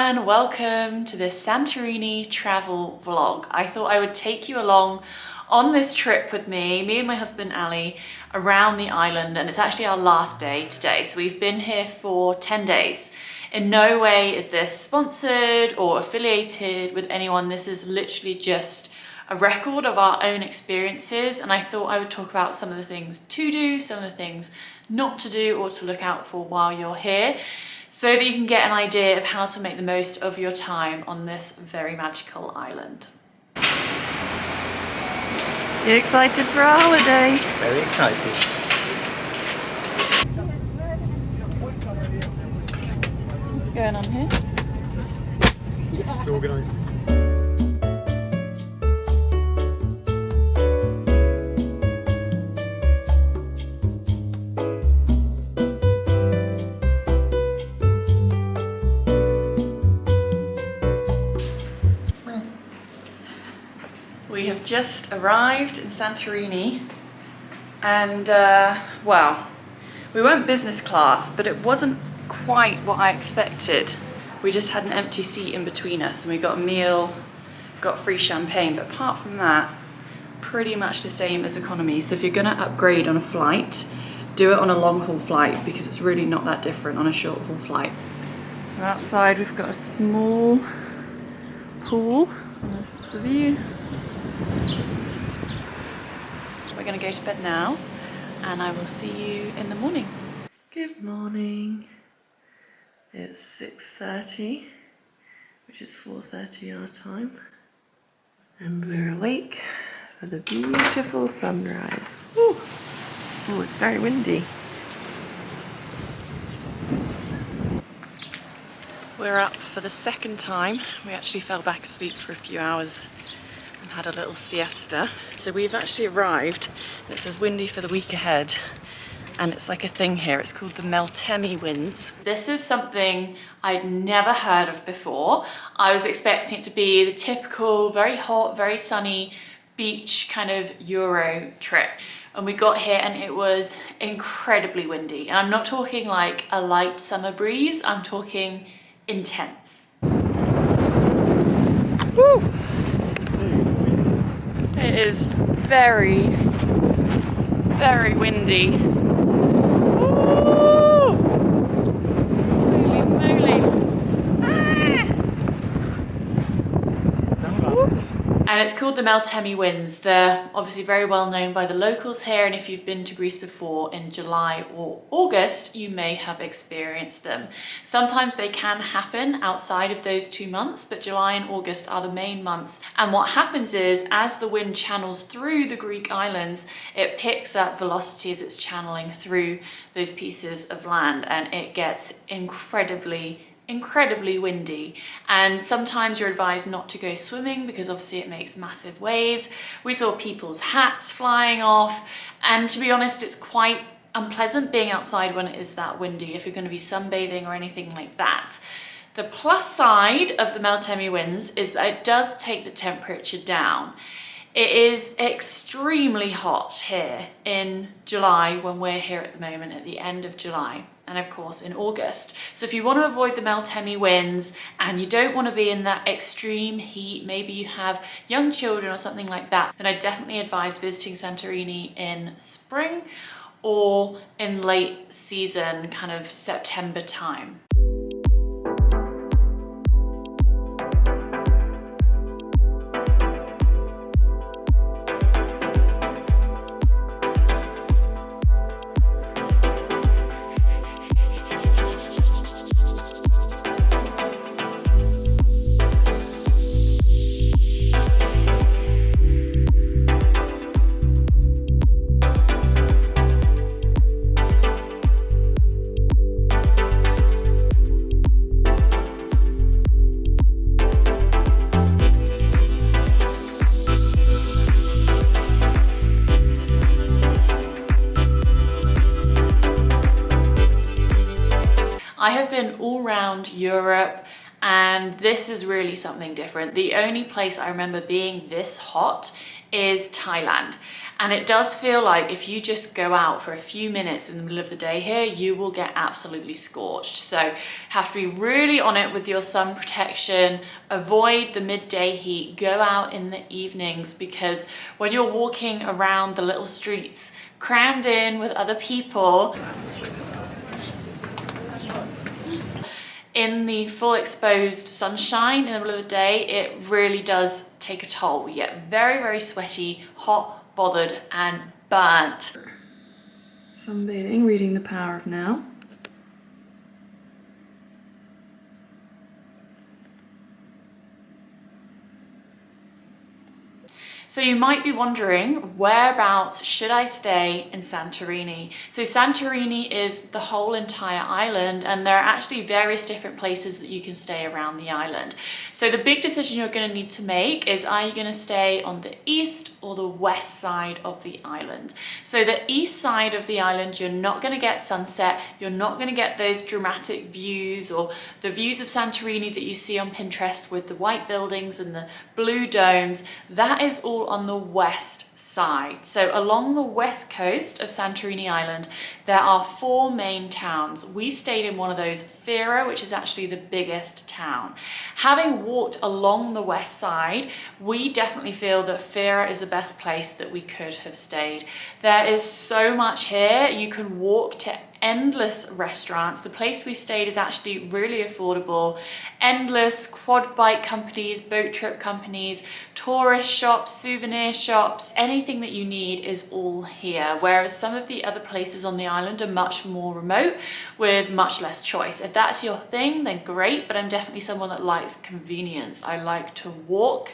and welcome to this Santorini travel vlog. I thought I would take you along on this trip with me and my husband Ali around the island, and it's actually our last day today. So we've been here for 10 days. In no way is this sponsored or affiliated with anyone. This is literally just a record of our own experiences, and I thought I would talk about some of the things to do, some of the things not to do or to look out for while you're here, so that you can get an idea of how to make the most of your time on this very magical island. You excited for our holiday? Very excited. What's going on here? Just organised. We have just arrived in Santorini, and well, we went business class, but it wasn't quite what I expected. We just had an empty seat in between us, and we got a meal, got free champagne, but apart from that, pretty much the same as economy. So if you're gonna upgrade on a flight, do it on a long haul flight, because it's really not that different on a short haul flight. So outside we've got a small pool, and this is the view. We're going to go to bed now, and I will see you in the morning. Good morning. It's 6:30, which is 4:30 our time, and we're awake for the beautiful sunrise. Woo. Oh, it's very windy. We're up for the second time. We actually fell back asleep for a few hours and had a little siesta. So we've actually arrived, and it says windy for the week ahead, and it's like a thing here. It's called the MELTEMI winds. This is something I'd never heard of before. I was expecting it to be the typical, very hot, very sunny beach kind of Euro trip. And we got here and it was incredibly windy. And I'm not talking like a light summer breeze, I'm talking intense. Woo! It is very, very windy. Ooh! Holy moly. Ah! Sunglasses. And it's called the MELTEMI winds. They're obviously very well known by the locals here, and if you've been to Greece before in July or August, you may have experienced them. Sometimes they can happen outside of those 2 months, but July and August are the main months. And what happens is, as the wind channels through the Greek islands, it picks up velocity as it's channeling through those pieces of land, and it gets incredibly windy, and sometimes you're advised not to go swimming because obviously it makes massive waves. We saw people's hats flying off, and to be honest, it's quite unpleasant being outside when it is that windy if you're going to be sunbathing or anything like that. The plus side of the MELTEMI winds is that it does take the temperature down. It is extremely hot here in July when we're here at the moment, at the end of July, and of course in August. So if you want to avoid the MELTEMI winds and you don't want to be in that extreme heat, maybe you have young children or something like that, then I definitely advise visiting Santorini in spring or in late season, kind of September time. I have been all around Europe, and this is really something different. The only place I remember being this hot is Thailand. And it does feel like if you just go out for a few minutes in the middle of the day here, you will get absolutely scorched. So have to be really on it with your sun protection, avoid the midday heat, go out in the evenings, because when you're walking around the little streets crammed in with other people in the full exposed sunshine in the middle of the day, it really does take a toll. You get very, very sweaty, hot, bothered and burnt. Sunbathing, reading The Power of Now. So you might be wondering, whereabouts should I stay in Santorini? So Santorini is the whole entire island, and there are actually various different places that you can stay around the island. So the big decision you're going to need to make is, are you going to stay on the east or the west side of the island? So the east side of the island, you're not going to get sunset, you're not going to get those dramatic views or the views of Santorini that you see on Pinterest with the white buildings and the blue domes. That is all on the west side. So along the west coast of Santorini Island, there are 4 main towns. We stayed in one of those, Fira, which is actually the biggest town. Having walked along the west side, we definitely feel that Fira is the best place that we could have stayed. There is so much here. You can walk to endless restaurants. The place we stayed is actually really affordable. Endless quad bike companies, boat trip companies, tourist shops, souvenir shops, anything that you need is all here. Whereas some of the other places on the island are much more remote with much less choice. If that's your thing, then great, but I'm definitely someone that likes convenience. I like to walk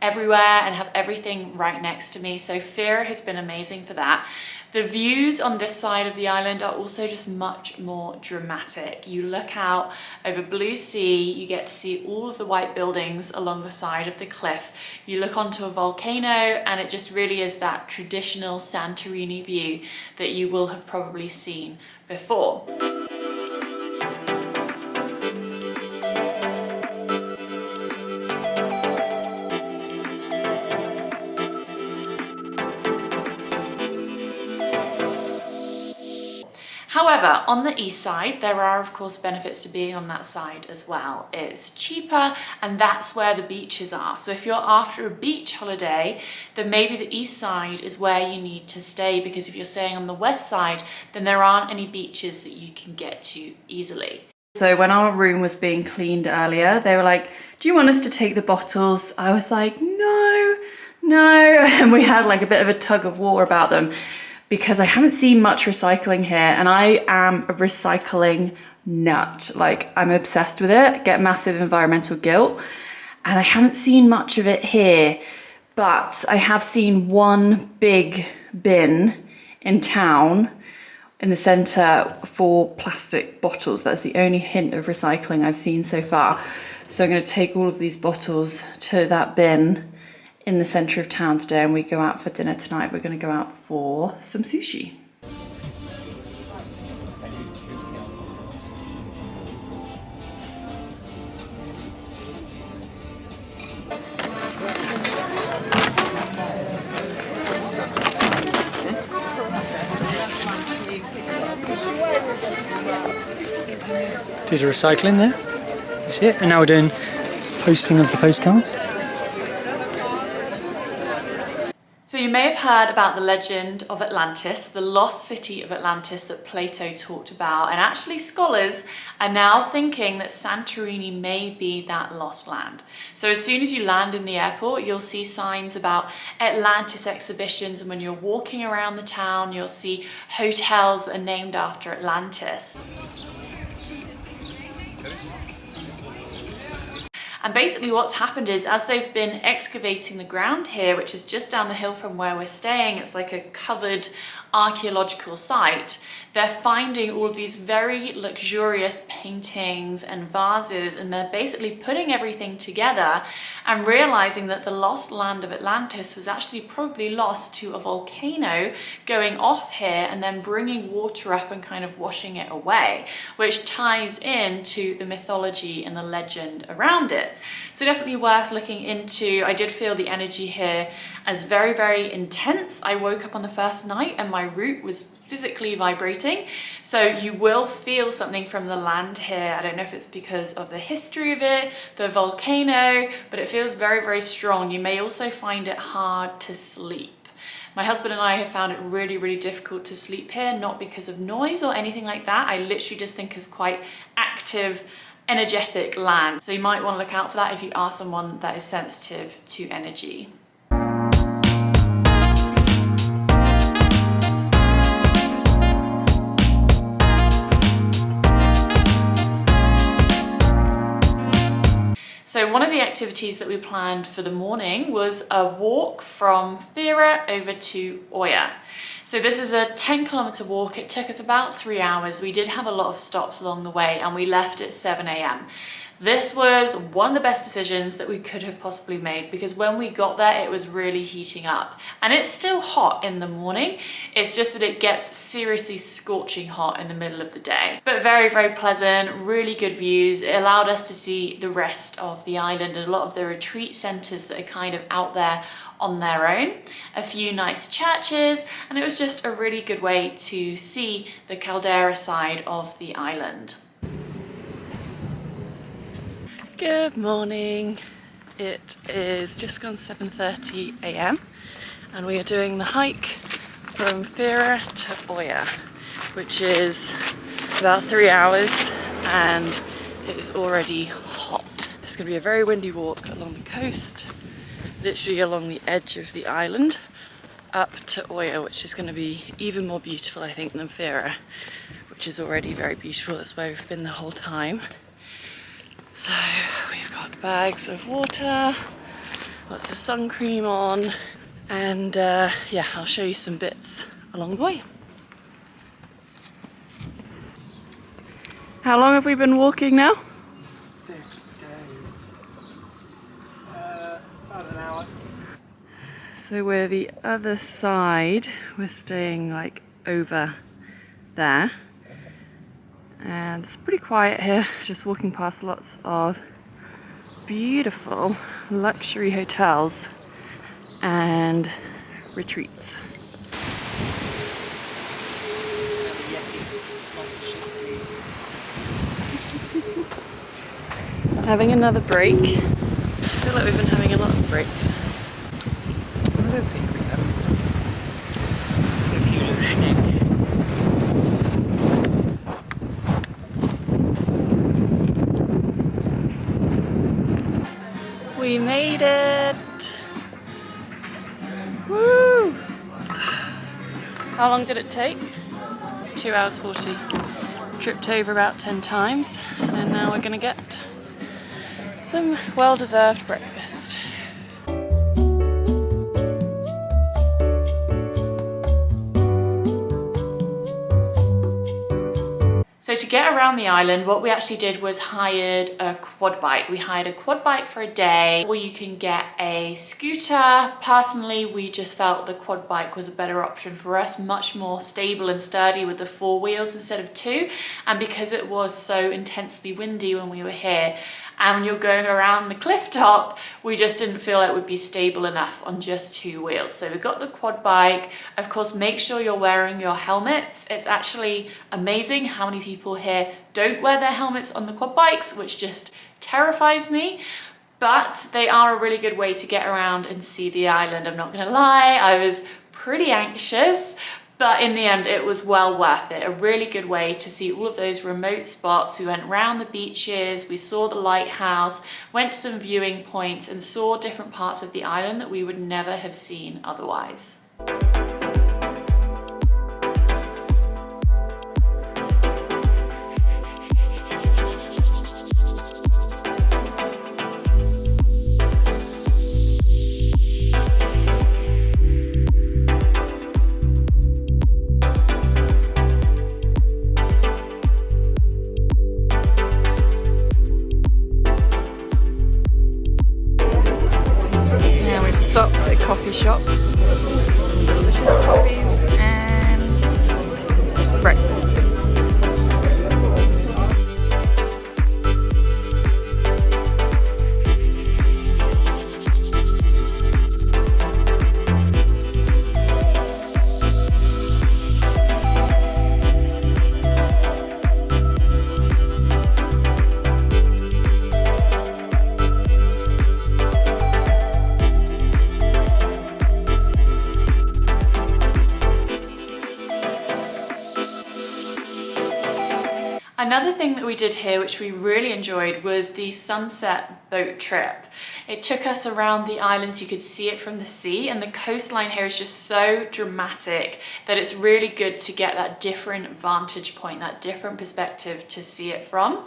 everywhere and have everything right next to me. So Fira has been amazing for that. The views on this side of the island are also just much more dramatic. You look out over blue sea, you get to see all of the white buildings along the side of the cliff. You look onto a volcano and it just really is that traditional Santorini view that you will have probably seen before. However, on the east side, there are of course benefits to being on that side as well. It's cheaper and that's where the beaches are. So if you're after a beach holiday, then maybe the east side is where you need to stay, because if you're staying on the west side, then there aren't any beaches that you can get to easily. So when our room was being cleaned earlier, they were like, do you want us to take the bottles? I was like, no. And we had like a bit of a tug of war about them, because I haven't seen much recycling here, and I am a recycling nut. Like, I'm obsessed with it, get massive environmental guilt, and I haven't seen much of it here. But I have seen one big bin in town in the centre for plastic bottles. That's the only hint of recycling I've seen so far. So I'm going to take all of these bottles to that bin in the centre of town today, and we go out for dinner tonight. We're going to go out for some sushi. Did a recycling there. That's it. And now we're doing posting of the postcards. So you may have heard about the legend of Atlantis, the lost city of Atlantis that Plato talked about, and actually scholars are now thinking that Santorini may be that lost land. So as soon as you land in the airport, you'll see signs about Atlantis exhibitions, and when you're walking around the town, you'll see hotels that are named after Atlantis. And basically what's happened is, as they've been excavating the ground here, which is just down the hill from where we're staying, it's like a covered archaeological site, they're finding all of these very luxurious paintings and vases, and they're basically putting everything together and realizing that the lost land of Atlantis was actually probably lost to a volcano going off here and then bringing water up and kind of washing it away, which ties into the mythology and the legend around it. So definitely worth looking into. I did feel the energy here as very, very intense. I woke up on the first night and my root was physically vibrating. So you will feel something from the land here. I don't know if it's because of the history of it, the volcano, but it feels very, very strong. You may also find it hard to sleep. My husband and I have found it really, really difficult to sleep here, not because of noise or anything like that. I literally just think it's quite active, energetic land. So you might want to look out for that if you are someone that is sensitive to energy. So one of the activities that we planned for the morning was a walk from Fira over to Oya. So this is a 10-kilometer walk. It took us about 3 hours. We did have a lot of stops along the way and we left at 7 a.m. This was one of the best decisions that we could have possibly made, because when we got there, it was really heating up. And it's still hot in the morning. It's just that it gets seriously scorching hot in the middle of the day. But very, very pleasant, really good views. It allowed us to see the rest of the island and a lot of the retreat centers that are kind of out there on their own. A few nice churches, and it was just a really good way to see the caldera side of the island. Good morning. It is just gone 7:30 a.m. and we are doing the hike from Fira to Oya, which is about 3 hours, and it is already hot. It's going to be a very windy walk along the coast, literally along the edge of the island, up to Oya, which is going to be even more beautiful, I think, than Fira, which is already very beautiful. That's where we've been the whole time. So we've got bags of water, lots of sun cream on, and yeah, I'll show you some bits along the way. How long have we been walking now? 6 days. About an hour. So we're the other side. We're staying like over there. And it's pretty quiet here, just walking past lots of beautiful luxury hotels and retreats. Having another break. I feel like we've been having a lot of breaks. I don't think we have. We made it! Woo! How long did it take? 2 hours 40. Tripped over about 10 times, and now we're gonna get some well-deserved breakfast. So to get around the island, what we actually did was hired a quad bike. We hired a quad bike for a day, or you can get a scooter. Personally, we just felt the quad bike was a better option for us, much more stable and sturdy with the 4 wheels instead of 2. And because it was so intensely windy when we were here, and when you're going around the cliff top, we just didn't feel it would be stable enough on just 2 wheels. So we got the quad bike. Of course, make sure you're wearing your helmets. It's actually amazing how many people here don't wear their helmets on the quad bikes, which just terrifies me. But they are a really good way to get around and see the island. I'm not gonna lie, I was pretty anxious, but in the end, it was well worth it. A really good way to see all of those remote spots. We went around the beaches, we saw the lighthouse, went to some viewing points, and saw different parts of the island that we would never have seen otherwise. coffee shop. Some delicious coffees and breakfast. Another thing that we did here, which we really enjoyed, was the sunset boat trip. It took us around the islands. You could see it from the sea, and the coastline here is just so dramatic that it's really good to get that different vantage point, that different perspective to see it from.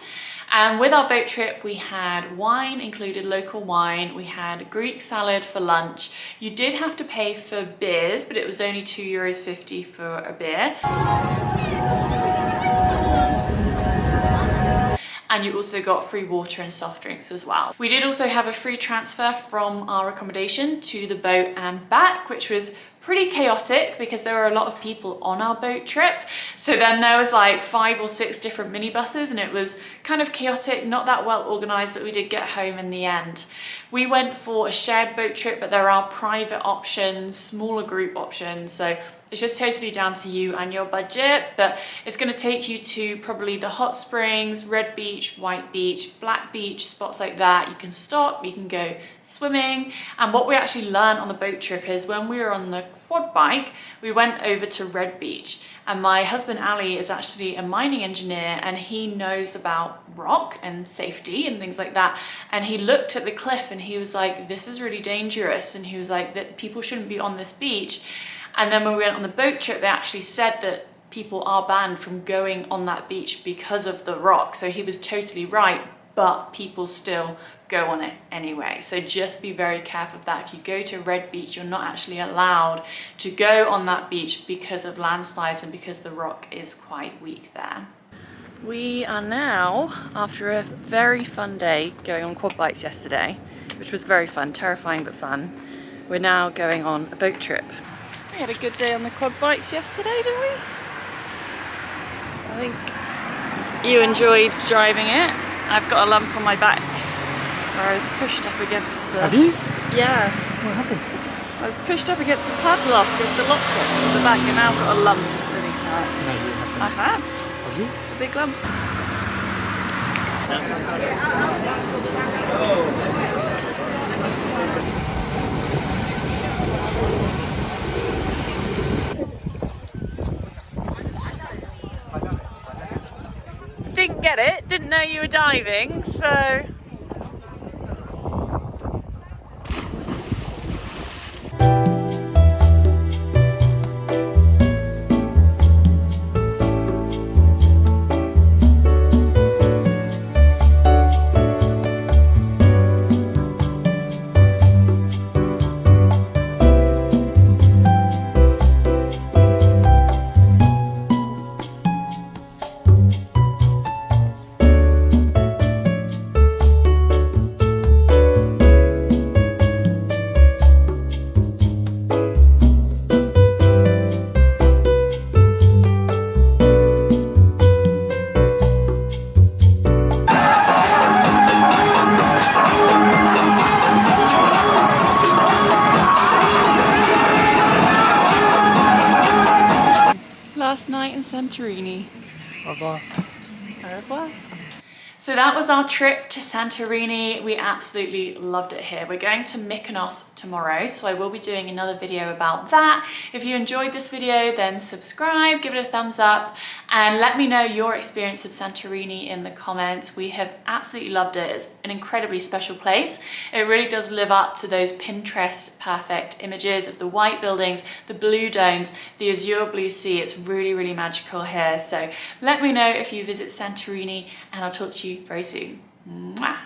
And with our boat trip, we had wine, included local wine. We had Greek salad for lunch. You did have to pay for beers, but it was only €2.50 for a beer. And you also got free water and soft drinks as well. We did also have a free transfer from our accommodation to the boat and back, which was pretty chaotic because there were a lot of people on our boat trip. So then there was like 5 or 6 different minibuses, and it was kind of chaotic, not that well organized, but we did get home in the end. We went for a shared boat trip, but there are private options, smaller group options. So it's just totally down to you and your budget, but it's going to take you to probably the hot springs, red beach, white beach, black beach, spots like that. You can stop, you can go swimming. And what we actually learned on the boat trip is when we were on the quad bike, we went over to Red Beach, and my husband Ali is actually a mining engineer, and he knows about rock and safety and things like that. And he looked at the cliff and he was like, this is really dangerous. And he was like, that people shouldn't be on this beach. And then when we went on the boat trip, they actually said that people are banned from going on that beach because of the rock. So he was totally right, but people still go on it anyway. So just be very careful of that. If you go to Red Beach, you're not actually allowed to go on that beach because of landslides and because the rock is quite weak there. We are now, after a very fun day going on quad bikes yesterday, which was very fun, terrifying but fun, we're now going on a boat trip. We had a good day on the quad bikes yesterday, didn't we? I think you enjoyed driving it. I've got a lump on my back where I was pushed up against the... Have you? Yeah. What happened? I was pushed up against the padlock of the lockbox at the back, and now I've got a lump. It really hurts. No, you haven't. I have. Have you? A big lump. Didn't get it, didn't know you were diving, so... Last night in Santorini. Au revoir. Au revoir. So that was our trip to Santorini. We absolutely loved it here. We're going to Mykonos tomorrow, so I will be doing another video about that. If you enjoyed this video, then subscribe, give it a thumbs up, and let me know your experience of Santorini in the comments. We have absolutely loved it. It's an incredibly special place. It really does live up to those Pinterest perfect images of the white buildings, the blue domes, the azure blue sea. It's really, really magical here. So let me know if you visit Santorini, and I'll talk to you very soon. Mwah.